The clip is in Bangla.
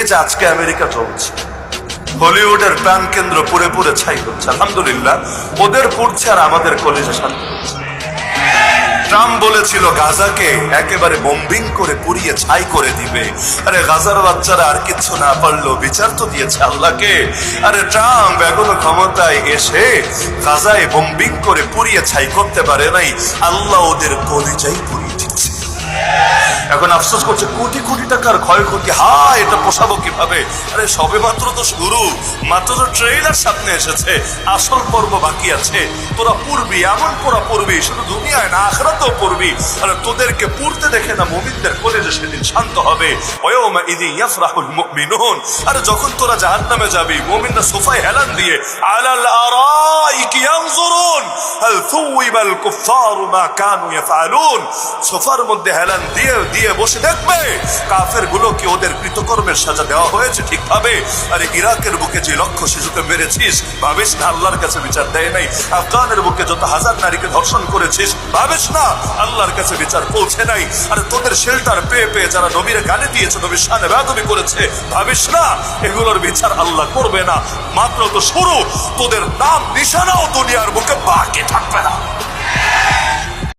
যে আজকে আমেরিকা চলছে, হলিউডের প্রাণ কেন্দ্র পুরে পুরে ছাই হচ্ছে, আলহামদুলিল্লাহ ওদের পড়ছে আর আমাদের কলেজে শান্তি হচ্ছে। ট্রাম্প বলেছিল গাজাকে একেবারে বোম্বিং করে পুড়িয়ে ছাই করে দিবে। আরে গাজার বাচ্চারা আর কিচ্ছু না পারলো, বিচার তো দিয়েছে আল্লাহকে। আরে ট্রাম্প এখনো ক্ষমতায় এসে গাজায় বোম্বিং করে পুড়িয়ে ছাই করতে পারে নাই, আল্লাহ ওদের কলিজাই পুড়িয়ে দিচ্ছে। এখন আফসোস করছে কোটি কোটি টাকার ক্ষয়ক্ষতি, এটা পোষাবো কিভাবে? আরে সবে মাত্র তো শুরু, মাত্র তো ট্রেইলার সামনে এসেছে, আসল পর্ব বাকি আছে। তোরা পড়বি, এমন পড়া পড়বি, শুধু দুনিয়ায় না আখিরাতেও পড়বি। আর তোদেরকে পড়তে দেখে না মুমিনদের কলেজে সেদিন শান্ত হবে। ওয়াউমা ইযি ইয়াফরাহুল মুমিনুন, আরে যখন তোরা জাহান্নামে যাবি, মুমিনরা সোফায় হেলান দিয়ে আলাল আরাইকি ইয়ানজুরুন হাল সুওইবাল কুফারু মা কানু ইয়াফআলুন, সোফার মধ্যে হেলান দিয়ে দিয়ে বসে দেখবে কাফের গুলোকে ওদের কৃতকর্মের সাজা দেওয়া হয়েছে ঠিকভাবে। আরে ইরাকের বুকে যে লক্ষ শিশুকে মেরেছিস, ভাবিস না আল্লাহর কাছে বিচার দেয় নাই? আফগানের বুকে যত হাজার নারীকে ধর্ষণ করেছিস, ভাবিস না আল্লাহর কাছে বিচার পৌঁছে নাই? আরে তোদের শেল্টার পেয়ে পেয়ে যারা নবীর গালি দিয়েছে, নবীর শানে বেয়াদবি করেছে, ভাবিস না এগুলোর বিচার আল্লাহ করবে না? মাত্র তো শুরু, তোদের নাম নিশানাও দুনিয়ার বুকে বাকি থাকবে না।